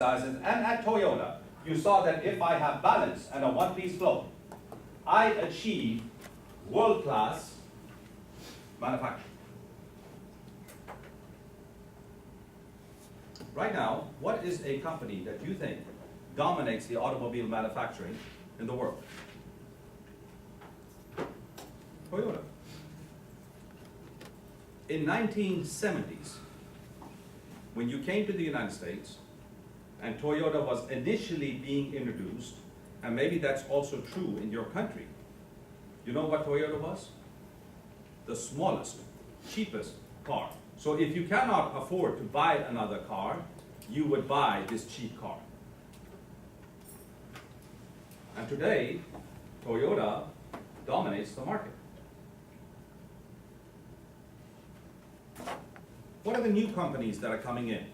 and at Toyota, you saw that if I have balance and a one-piece flow, I achieve world-class manufacturing. Right now, what is a company that you think dominates the automobile manufacturing in the world? Toyota. In 1970s, when you came to the United States, and Toyota was initially being introduced, and maybe that's also true in your country, you know what Toyota was? The smallest, cheapest car. So if you cannot afford to buy another car, you would buy this cheap car. And today, Toyota dominates the market. What are the new companies that are coming in?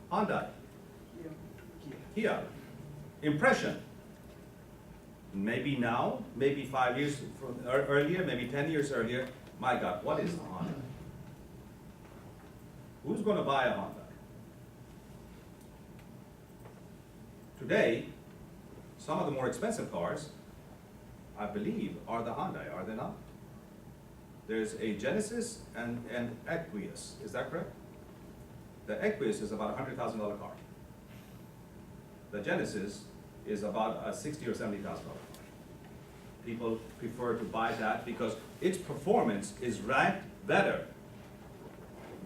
Honda, Kia, Impression. Maybe now, maybe 5 years earlier, maybe 10 years earlier. My God, what is a Honda? Who's going to buy a Honda? Today, some of the more expensive cars, I believe, are the Hyundai, are they not? There's a Genesis and an Equus, is that correct? The Equus is about a $100,000 car. The Genesis is about a $60,000 or $70,000 car. People prefer to buy that because its performance is ranked better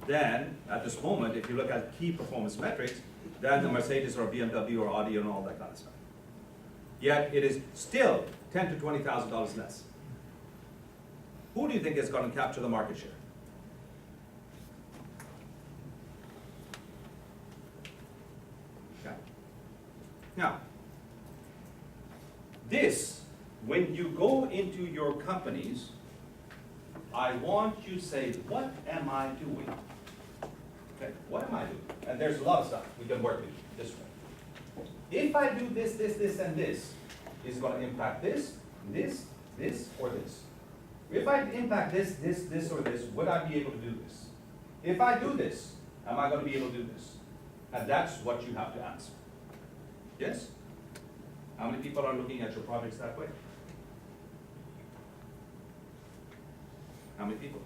than, at this moment, if you look at key performance metrics, than the Mercedes or BMW or Audi and all that kind of stuff. Yet it is still $10,000 to $20,000 less. Who do you think is going to capture the market share? Okay. Now, this, when you go into your companies, I want you to say, what am I doing? Okay, what am I doing? And there's a lot of stuff we can work with this way. If I do this, this, this, and this, is going to impact this, this, this, or this. If I impact this, this, this, or this, would I be able to do this? If I do this, am I going to be able to do this? And that's what you have to answer. Yes? How many people are looking at your projects that way? How many people?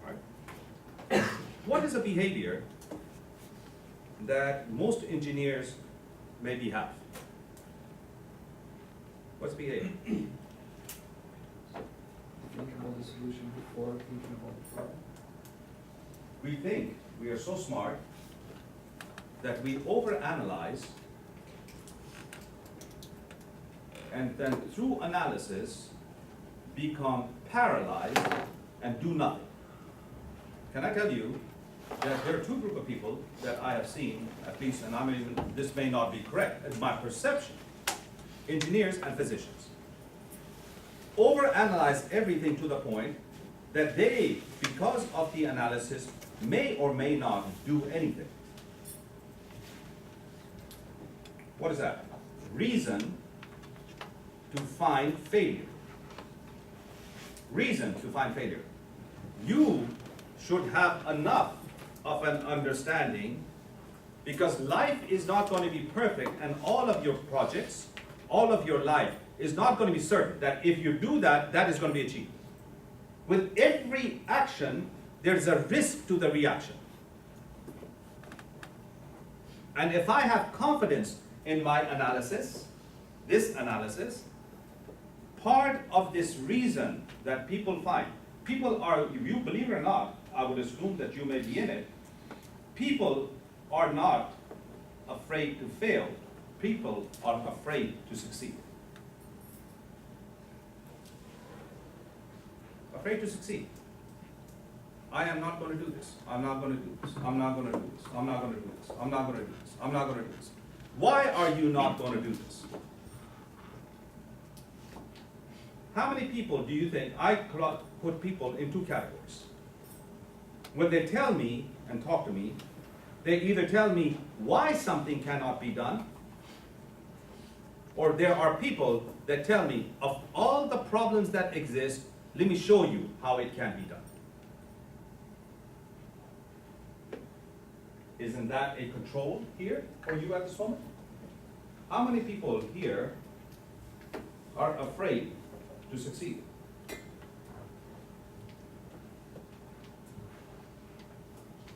All right. What is a behavior that most engineers maybe have? What's behavior? Think about the solution before thinking about the problem. We think we are so smart that we overanalyze, and then through analysis become paralyzed and do nothing. Can I tell you that there are two groups of people that I have seen, at least, and this may not be correct, it's my perception, engineers and physicians. Overanalyze everything to the point that they, because of the analysis, may or may not do anything. What is that? Reason to find failure. Reason to find failure. You should have enough of an understanding, because life is not going to be perfect, and all of your projects, all of your life is not going to be certain that if you do that, that is going to be achieved. With every action, there's a risk to the reaction. And if I have confidence in my analysis, this analysis, part of this reason that people find, people are, if you believe it or not, I would assume that you may be in it, people are not afraid to fail. People are afraid to succeed. Afraid to succeed. I am not going to do this. I'm not going to do this. I'm not going to do this. I'm not going to do this. I'm not going to do this. I'm not going to do this. Why are you not going to do this? How many people do you think I put people in two categories? When they tell me and talk to me, they either tell me why something cannot be done, or there are people that tell me, of all the problems that exist, let me show you how it can be done. Isn't that a control here for you at this moment? How many people here are afraid to succeed?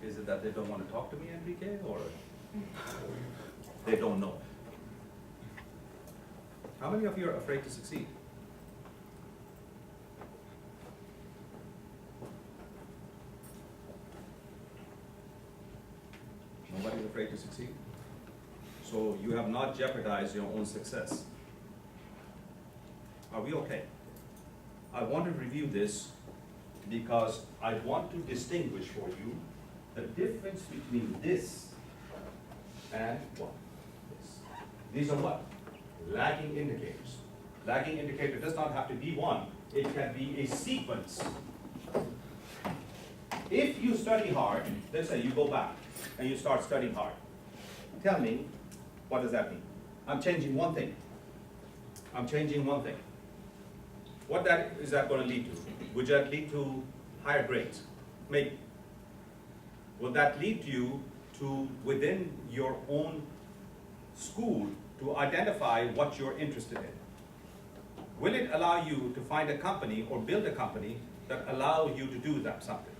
Is it that they don't want to talk to me, Enrique, or they don't know? How many of you are afraid to succeed? Nobody's afraid to succeed? So you have not jeopardized your own success. Are we okay? I want to review this because I want to distinguish for you the difference between this and what? This. These are what? Lagging indicators. Lagging indicator does not have to be one. It can be a sequence. If you study hard, let's say you go back and you start studying hard. Tell me, what does that mean? I'm changing one thing. I'm changing one thing. What is that going to lead to? Would that lead to higher grades? Maybe. Will that lead you to, within your own school, to identify what you're interested in? Will it allow you to find a company or build a company that allow you to do that something?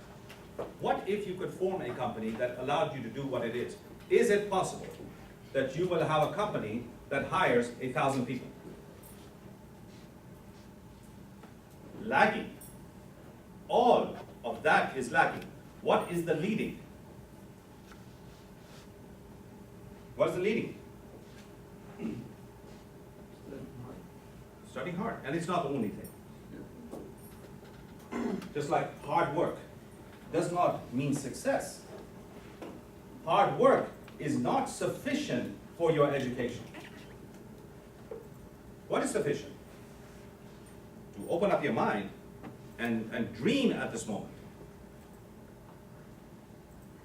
What if you could form a company that allowed you to do what it is? Is it possible that you will have a company that hires 1,000 people? Lagging. All of that is lacking. What is the leading? What is the leading? Studying hard. And it's not the only thing. Just like hard work does not mean success. Hard work is not sufficient for your education. What is sufficient? To open up your mind and dream at this moment.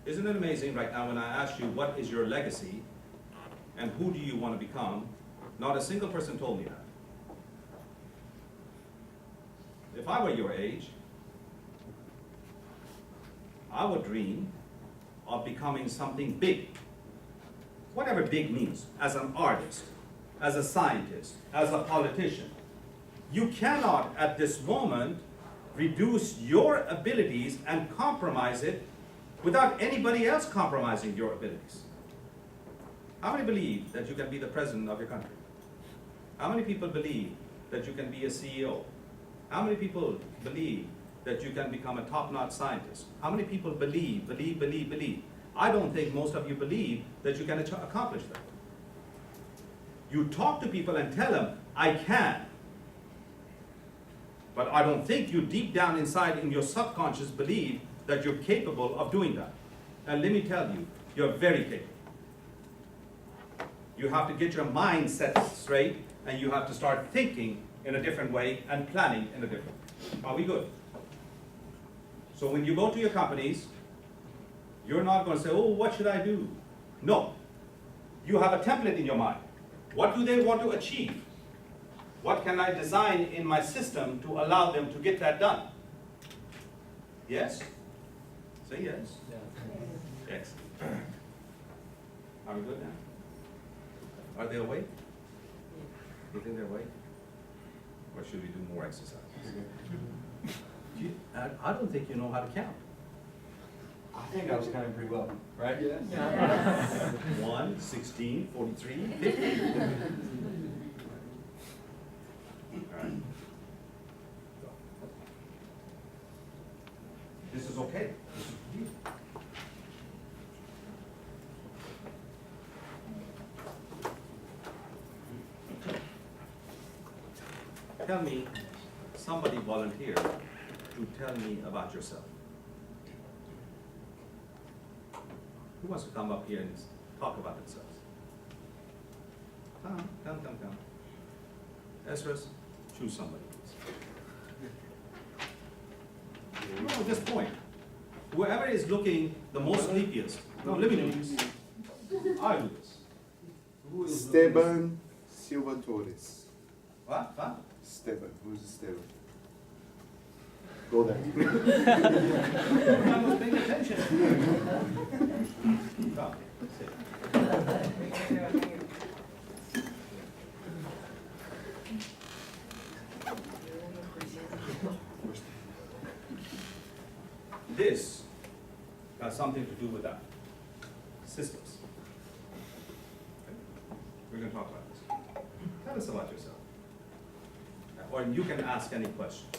Isn't it amazing right now when I ask you what is your legacy and who do you want to become, not a single person told me that. If I were your age, I would dream of becoming something big. Whatever big means, as an artist, as a scientist, as a politician. You cannot, at this moment, reduce your abilities and compromise it without anybody else compromising your abilities. How many believe that you can be the president of your country? How many people believe that you can be a CEO? How many people believe that you can become a top-notch scientist? How many people believe? I don't think most of you believe that you can accomplish that. You talk to people and tell them, I can. But I don't think you deep down inside in your subconscious believe that you're capable of doing that. And let me tell you, you're very capable. You have to get your mind set straight and you have to start thinking in a different way and planning in a different way. Are we good? So when you go to your companies, you're not going to say, oh, what should I do? No. You have a template in your mind. What do they want to achieve? What can I design in my system to allow them to get that done? Yes? Say yes. Yeah. Excellent. Are we good now? Are they awake? Do you think they're awake? Or should we do more exercise? I don't think you know how to count. I think I was counting pretty well, right? Yes. 1, 16, 43, 50. All right. This is okay. This is you. Tell me, somebody volunteer to tell me about yourself. Who wants to come up here and talk about themselves? Come. Esdras, choose somebody. No, at this point, whoever is looking the most sleepiest, no, let me do this. I do this. Esteban Silva Torres. What? Esteban. Who's Esteban? Go there. I was paying attention. Come. this has something to do with that. Systems. Okay? We're gonna talk about this. Tell us about yourself. Or you can ask any questions.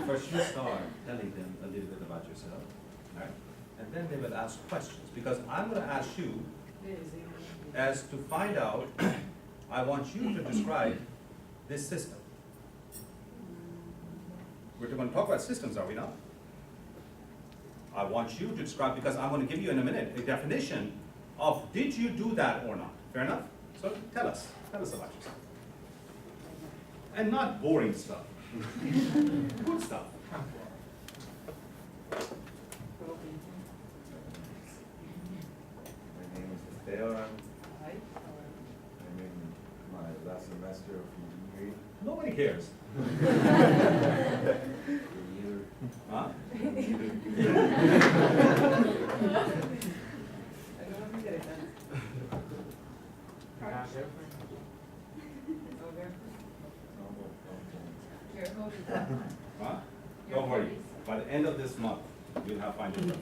First you start telling them a little bit about yourself, right? And then they will ask questions, because I'm gonna ask you as to find out, I want you to describe this system. We're gonna talk about systems, are we not? I want you to describe, because I'm gonna give you in a minute a definition of did you do that or not. Fair enough? So tell us about yourself. And not boring stuff. Good stuff. My name is Esteban. I'm in my last semester of engineering. Nobody cares. Either. Huh? Huh? Don't worry. By the end of this month, you'll have find your girlfriend.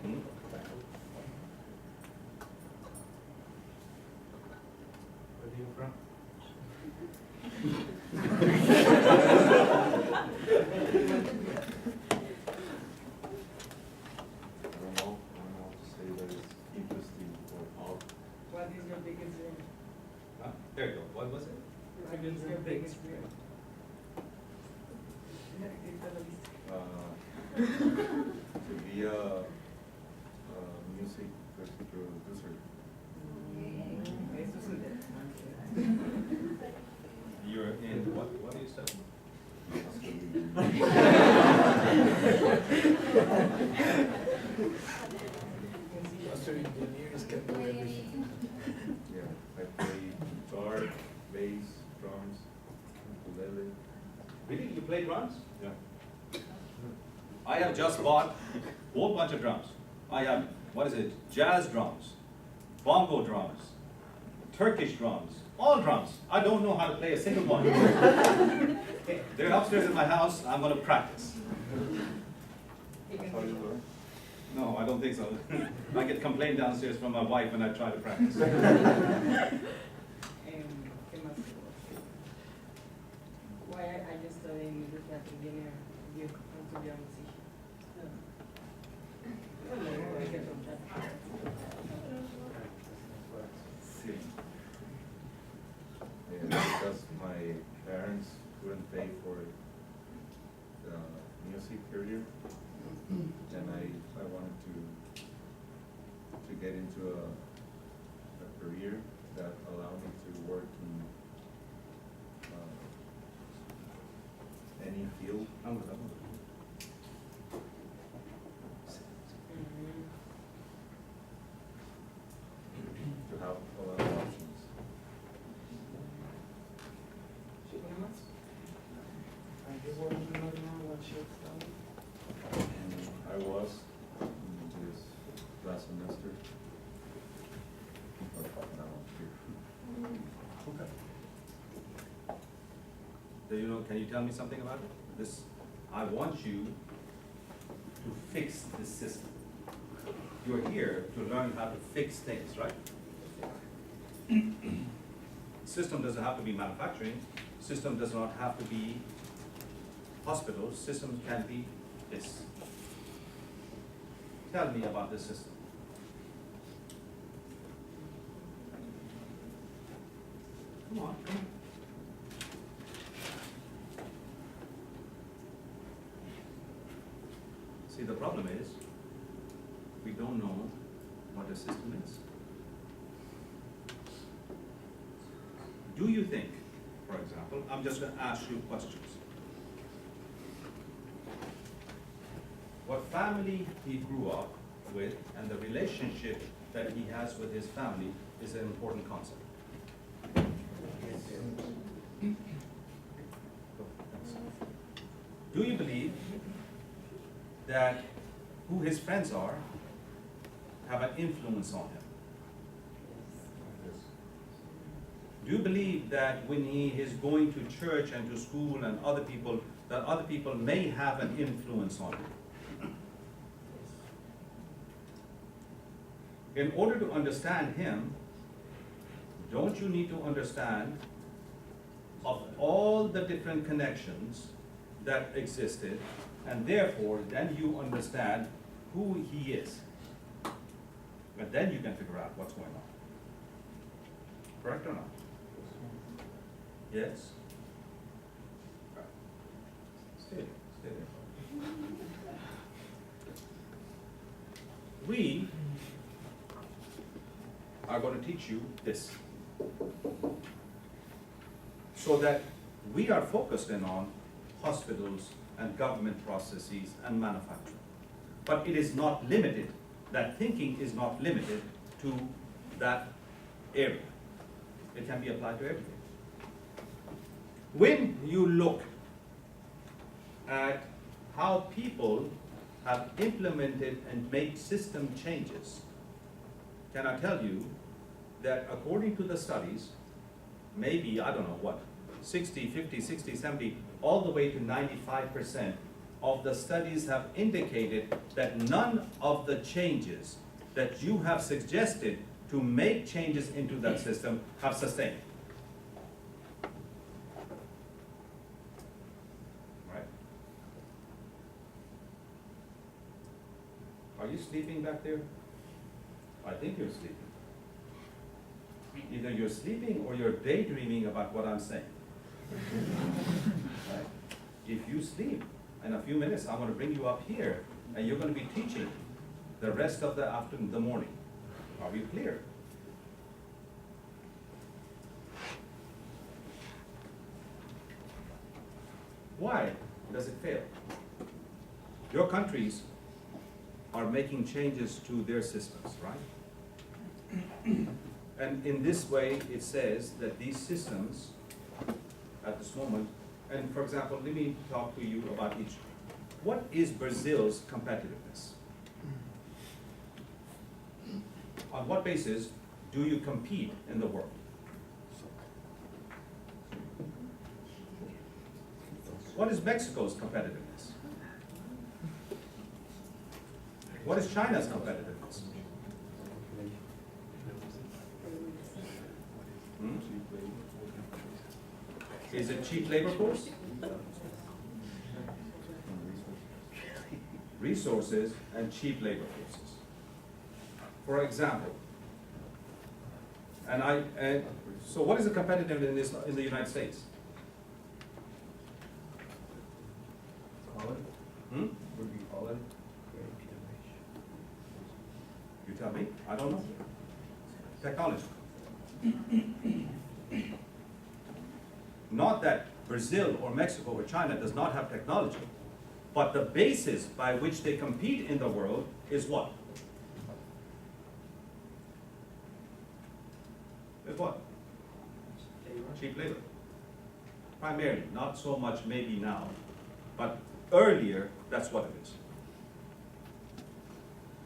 Hmm? Where are you from? I don't know how to say that it's interesting or out. What is your biggest dream? Huh? There you go. What was it? What is your biggest dream? To be a music producer. You're in what do you study? Master engineers can do everything. Yeah, I play guitar, bass, drums, ukulele. Really? You play drums? Yeah. I have just bought a whole bunch of drums. I have, what is it? Jazz drums, bongo drums, Turkish drums, all drums. I don't know how to play a single one. They're upstairs in my house. I'm going to practice. That's how you learn. No, I don't think so. I get complaint downstairs from my wife when I try to practice. ¿Qué más? Why are you studying music as engineer? You want to be a musician? No, I get from that. Yeah, because my parents couldn't pay for the music career, and I wanted to get into a career that allowed me to work in any field. To have a lot of options. ¿Qué más? I was in this last semester. But now I'm here. Do you know, can you tell me something about it? This, I want you to fix this system. You're here to learn how to fix things, right? System doesn't have to be manufacturing. System does not have to be hospitals. System can be this. Tell me about this system. Come on, come on. See, the problem is, we don't know what a system is. Do you think, for example, I'm just going to ask you questions. What family he grew up with and the relationship that he has with his family is an important concept. Do you believe that who his friends are have an influence on him? Do you believe that when he is going to church and to school and other people, that other people may have an influence on him? In order to understand him, don't you need to understand of all the different connections that existed, and therefore then you understand who he is. But then you can figure out what's going on. Correct or not? Yes? Stay there, stay there. We are going to teach you this, so that we are focused in on hospitals and government processes and manufacturing. But it is not limited, that thinking is not limited to that area. It can be applied to everything. When you look at how people have implemented and made system changes, can I tell you that according to the studies, maybe, I don't know what, 60, 50, 60, 70, all the way to 95% of the studies have indicated that none of the changes that you have suggested to make changes into that system have sustained. Right? Are you sleeping back there? I think you're sleeping. Either you're sleeping or you're daydreaming about what I'm saying. Right? If you sleep, in a few minutes I'm going to bring you up here and you're going to be teaching the rest of the afternoon, the morning. Are we clear? Why does it fail? Your countries are making changes to their systems, right? And in this way, it says that these systems, at this moment, and for example, let me talk to you about each. What is Brazil's competitiveness? On what basis do you compete in the world? What is Mexico's competitiveness? What is China's competitiveness? Hmm? Is it cheap labor force? Resources and cheap labor forces. For example, so what is the competitive in the United States? Call it? Hmm? Would we call it? You tell me, I don't know. Technology. Not that Brazil or Mexico or China does not have technology, but the basis by which they compete in the world is what? Is what? Cheap labor. Primarily, not so much maybe now, but earlier, that's what it is.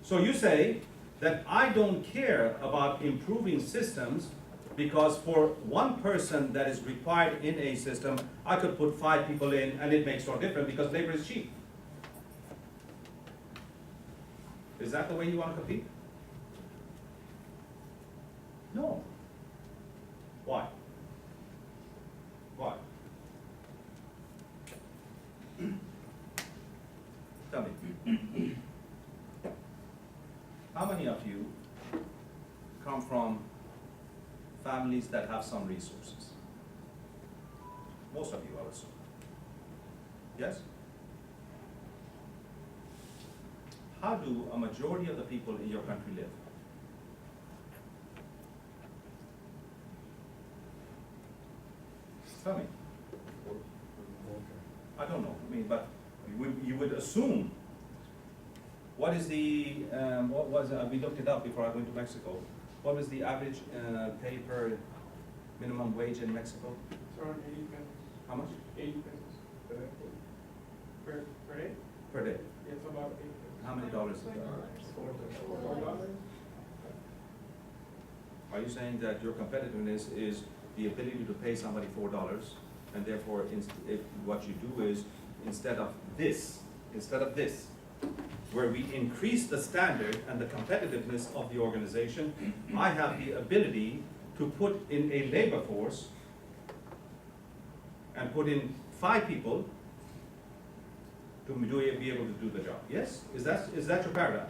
So you say that I don't care about improving systems because for one person that is required in a system, I could put 5 people in and it makes no difference because labor is cheap. Is that the way you want to compete? No. Why? Why? Tell me. How many of you come from families that have some resources? Most of you, I would assume. Yes? How do a majority of the people in your country live? Tell me. I don't know. I mean, but you would assume. What is the, what was, we looked it up before I went to Mexico. What was the average pay per minimum wage in Mexico? It's around 80 pesos. How much? 80 pesos. Per day? Per day. It's about 8 pesos. How many dollars is that? $4. Are you saying that your competitiveness is the ability to pay somebody $4, and therefore, what you do is, instead of this, where we increase the standard and the competitiveness of the organization, I have the ability to put in a labor force and put in 5 people to be able to do the job. Yes? Is that your paradigm?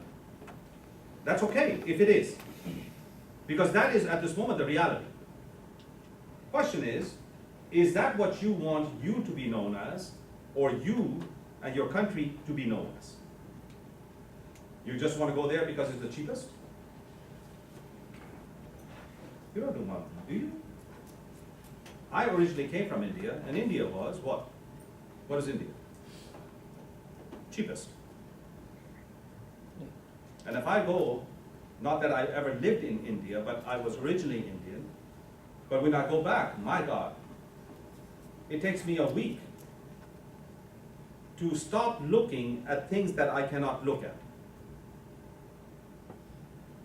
That's okay, if it is. Because that is, at this moment, the reality. Question is that what you want you to be known as, or you and your country to be known as? You just want to go there because it's the cheapest? You don't do one, do you? I originally came from India, and India was what? What is India? Cheapest. And if I go, not that I ever lived in India, but I was originally Indian, but when I go back, my God, it takes me a week to stop looking at things that I cannot look at.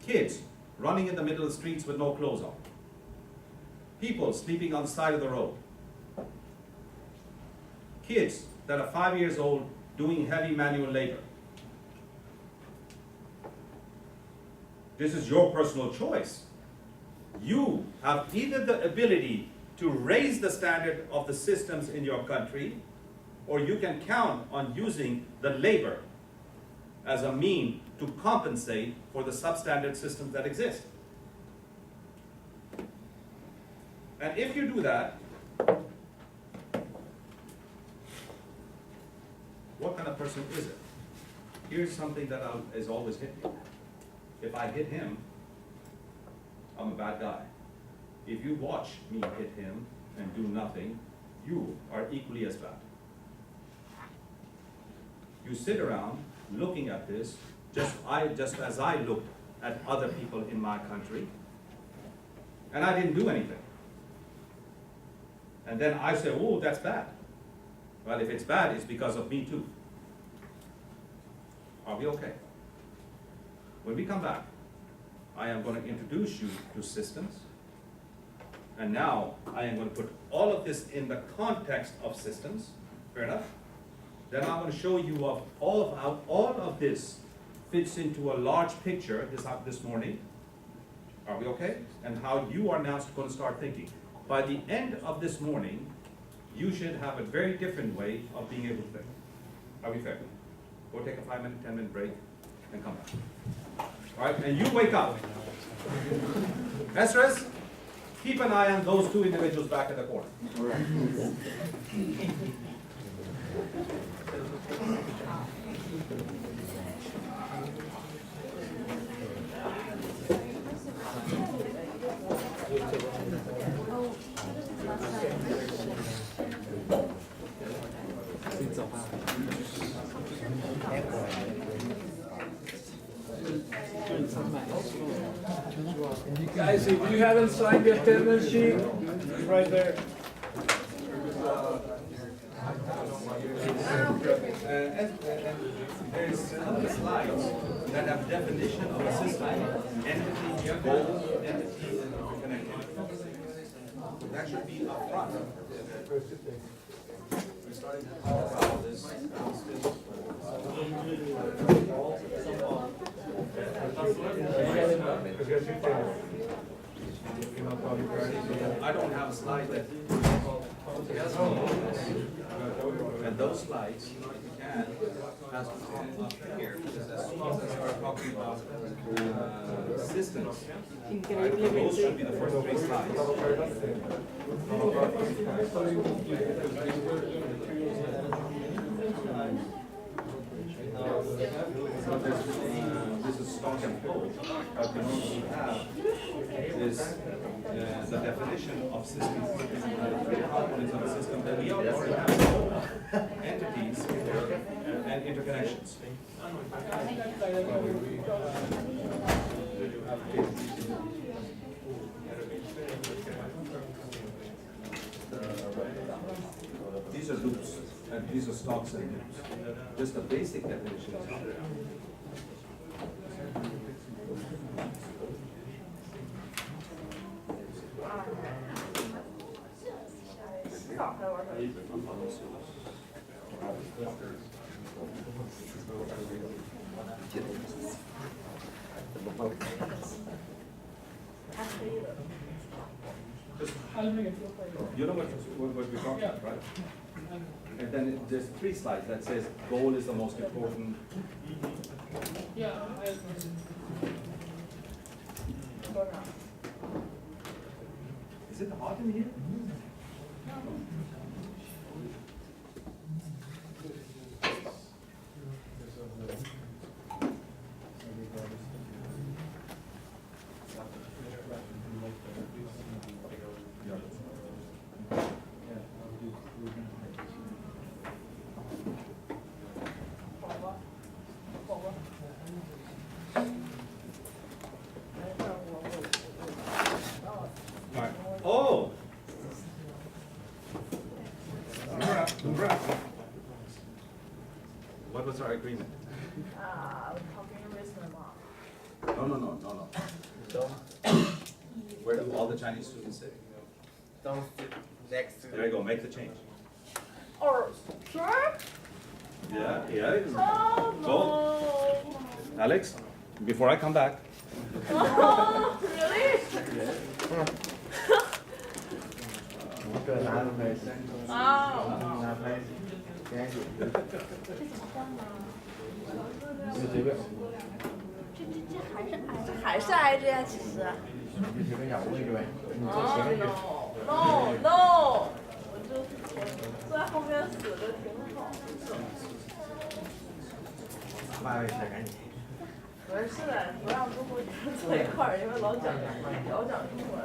Kids running in the middle of the streets with no clothes on. People sleeping on the side of the road. Kids that are 5 years old doing heavy manual labor. This is your personal choice. You have either the ability to raise the standard of the systems in your country, or you can count on using the labor as a mean to compensate for the substandard systems that exist. And if you do that, what kind of person is it? Here's something that has always hit me. If I hit him, I'm a bad guy. If you watch me hit him and do nothing, you are equally as bad. You sit around looking at this, just as I looked at other people in my country, and I didn't do anything. And then I say, oh, that's bad. Well, if it's bad, it's because of me too. Are we okay? When we come back, I am going to introduce you to systems. And now I am going to put all of this in the context of systems. Fair enough? Then I'm going to show you of how all of this fits into a large picture this morning. Are we okay? And how you are now going to start thinking. By the end of this morning, you should have a very different way of being able to think. Are we fair? Go take a 5-minute, 10-minute break and come back. All right, and you wake up. Esdras, keep an eye on those 2 individuals back in the corner. Guys, if you haven't signed your attendance sheet, it's right there. And there's other slides that have definition of a system, entity, goal, entity, and connectivity. That should be up front. We're starting to talk about this. I don't have a slide that and those slides, you can, has to come up here, because as soon as I start talking about systems, those should be the first 3 slides. This is stock and flow. But we also have is the definition of systems, the 3 components of a system that we already have: entities and interconnections. These are loops, and these are stocks and loops. Just the basic definitions. 早还玩手机？还可以的。 You know what we're talking about, right? And then there's 3 slides that says goal is the most important. Is it hot in here? Oh! What was our agreement? Talking investment嘛。 No. Where do all the Chinese students sit? Don't sit next to. There you go, make the change. Oh, sure. Yeah. Oh no. Alex, before I come back. Oh, really? 这拿着没？啊。拿拍，赶紧。这怎么换呢？就随便。这还是挨着呀，其实。你随便找个位置呗，你坐前面去。 No，我就坐在后面死着挺好。换位置赶紧。不是的，不让中国女生坐一块儿，因为老讲中文。